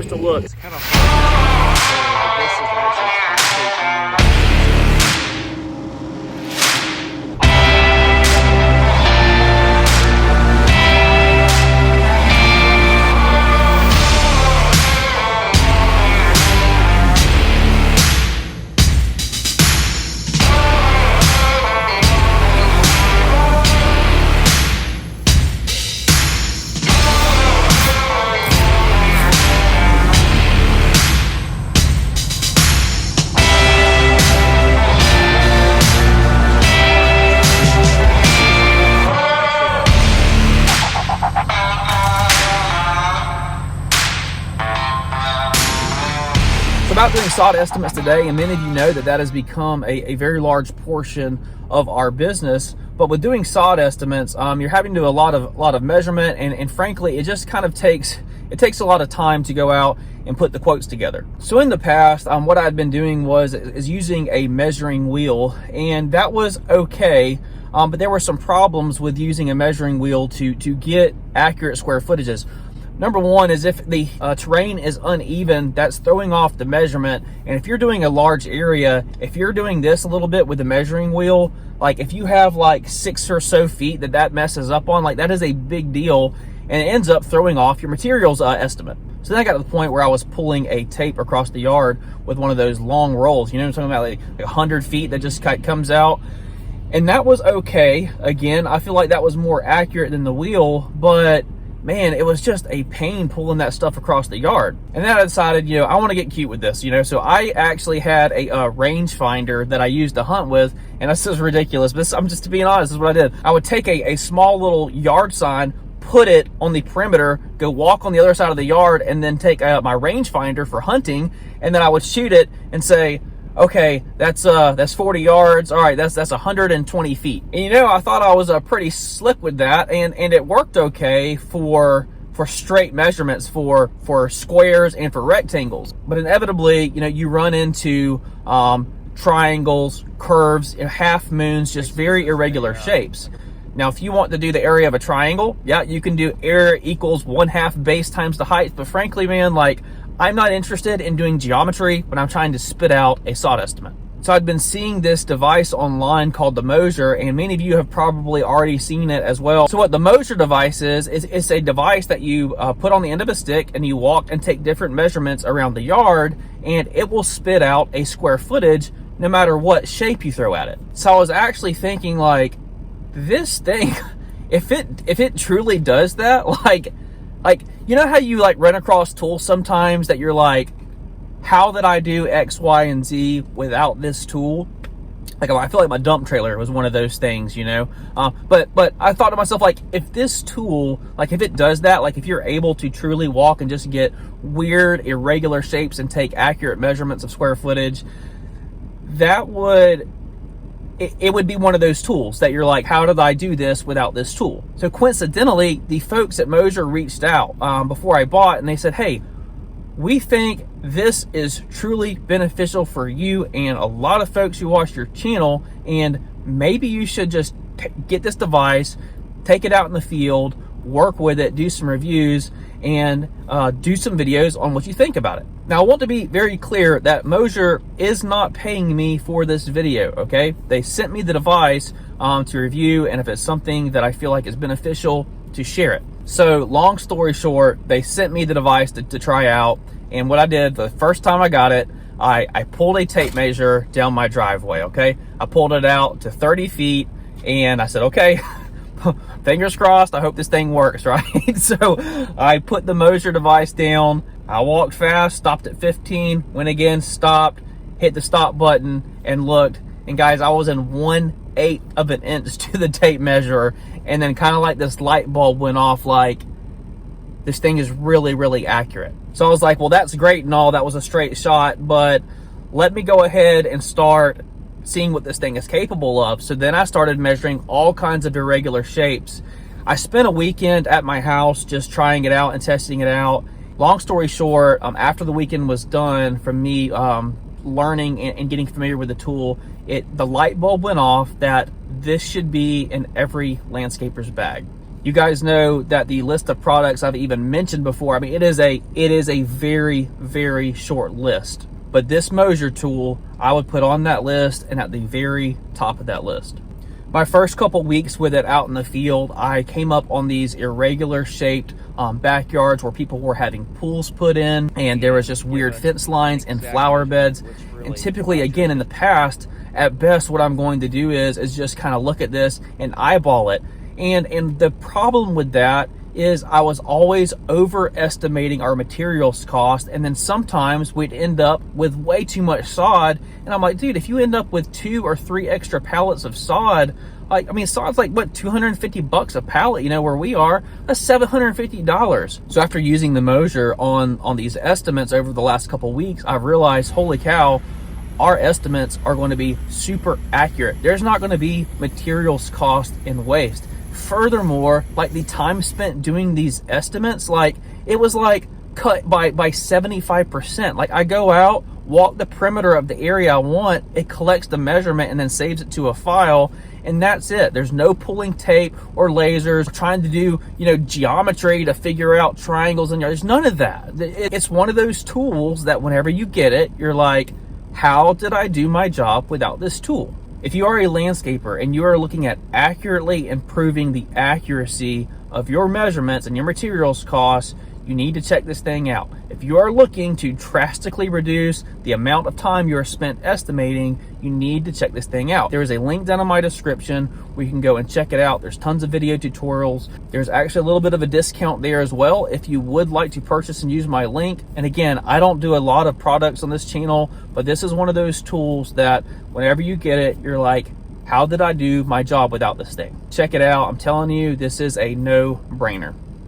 supposed to look. It's kind of hard to tell, but this is actually completely about doing sod estimates today, and many of you know that that has become a very large portion of our business. But with doing sod estimates, you're having to do a lot of measurement, and frankly, it just kind of takes a lot of time to go out and put the quotes together. So in the past, what I'd been doing is using a measuring wheel, and that was okay. But there were some problems with using a measuring wheel to get accurate square footages. Number one is if the terrain is uneven, that's throwing off the measurement. And if you're doing a large area, if you're doing this a little bit with the measuring wheel, like if you have like 6 or so feet that messes up on, like that is a big deal, and it ends up throwing off your materials estimate. So then I got to the point where I was pulling a tape across the yard with one of those long rolls, you know what I'm talking about, like 100 feet that just comes out. And that was okay. Again, I feel like that was more accurate than the wheel, but man, it was just a pain pulling that stuff across the yard. And then I decided, I want to get cute with this, So I actually had a range finder that I used to hunt with, and this is ridiculous, but I'm just being honest, this is what I did. I would take a small little yard sign, put it on the perimeter, go walk on the other side of the yard, and then take my range finder for hunting, and then I would shoot it and say, okay, that's 40 yards. All right, that's 120 feet. And I thought I was pretty slick with that, and it worked okay for straight measurements, for squares and for rectangles. But inevitably, you run into triangles, curves, half moons, just very irregular shapes. Now, if you want to do the area of a triangle, yeah, you can do area equals 1/2 base times the height. But frankly, man, like, I'm not interested in doing geometry when I'm trying to spit out a sod estimate. So I'd been seeing this device online called the Mozer, and many of you have probably already seen it as well. So what the Mozer device is it's a device that you put on the end of a stick, and you walk and take different measurements around the yard, and it will spit out a square footage no matter what shape you throw at it. So I was actually thinking, like, this thing, if it truly does that, like, you know how you like run across tools sometimes that you're like, how did I do X, Y, and Z without this tool? Like, I feel like my dump trailer was one of those things, but I thought to myself, like, if this tool, like, if it does that, like, if you're able to truly walk and just get weird, irregular shapes and take accurate measurements of square footage, that would... It would be one of those tools that you're like, how did I do this without this tool? So coincidentally, the folks at Mozer reached out before I bought, and they said, hey, we think this is truly beneficial for you and a lot of folks who watch your channel, and maybe you should just get this device, take it out in the field, work with it, do some reviews, and do some videos on what you think about it. Now, I want to be very clear that Mozer is not paying me for this video, okay? They sent me the device to review, and if it's something that I feel like is beneficial, to share it. So, long story short, they sent me the device to try out, and what I did, the first time I got it, I pulled a tape measure down my driveway, okay? I pulled it out to 30 feet, and I said, okay, fingers crossed, I hope this thing works, right? So I put the Mozer device down, I walked fast, stopped at 15, went again, stopped, hit the stop button, and looked. And guys, I was in 1/8 of an inch to the tape measure, and then kind of like this light bulb went off, like, this thing is really, really accurate. So I was like, well, that's great and all, that was a straight shot, but let me go ahead and start seeing what this thing is capable of. So then I started measuring all kinds of irregular shapes. I spent a weekend at my house just trying it out and testing it out. Long story short, after the weekend was done from me learning and getting familiar with the tool, the light bulb went off that this should be in every landscaper's bag. You guys know that the list of products I've even mentioned before, I mean, it is a very, very short list. But this Mozer tool, I would put on that list and at the very top of that list. My first couple weeks with it out in the field, I came up on these irregular shaped backyards where people were having pools put in, and there was just weird fence lines and flower beds. And typically, again, in the past, at best, what I'm going to do is just kind of look at this and eyeball it. And the problem with that is I was always overestimating our materials cost, and then sometimes we'd end up with way too much sod. And I'm like, dude, if you end up with 2 or 3 extra pallets of sod, like, I mean, sod's like, what, $250 a pallet, you know, where we are, that's $750. So after using the Mozer on these estimates over the last couple weeks, I've realized, holy cow, our estimates are going to be super accurate. There's not going to be materials cost and waste. Furthermore, like the time spent doing these estimates, like it was like cut by 75%. Like I go out, walk the perimeter of the area I want, it collects the measurement and then saves it to a file, and that's it. There's no pulling tape or lasers, trying to do, you know, geometry to figure out triangles, and there's none of that. It's one of those tools that whenever you get it, you're like, how did I do my job without this tool? If you are a landscaper and you are looking at accurately improving the accuracy of your measurements and your materials costs, you need to check this thing out. If you are looking to drastically reduce the amount of time you are spent estimating, you need to check this thing out. There is a link down in my description where you can go and check it out. There's tons of video tutorials. There's actually a little bit of a discount there as well if you would like to purchase and use my link. And again, I don't do a lot of products on this channel, but this is one of those tools that whenever you get it, you're like, how did I do my job without this thing? Check it out. I'm telling you, this is a no-brainer.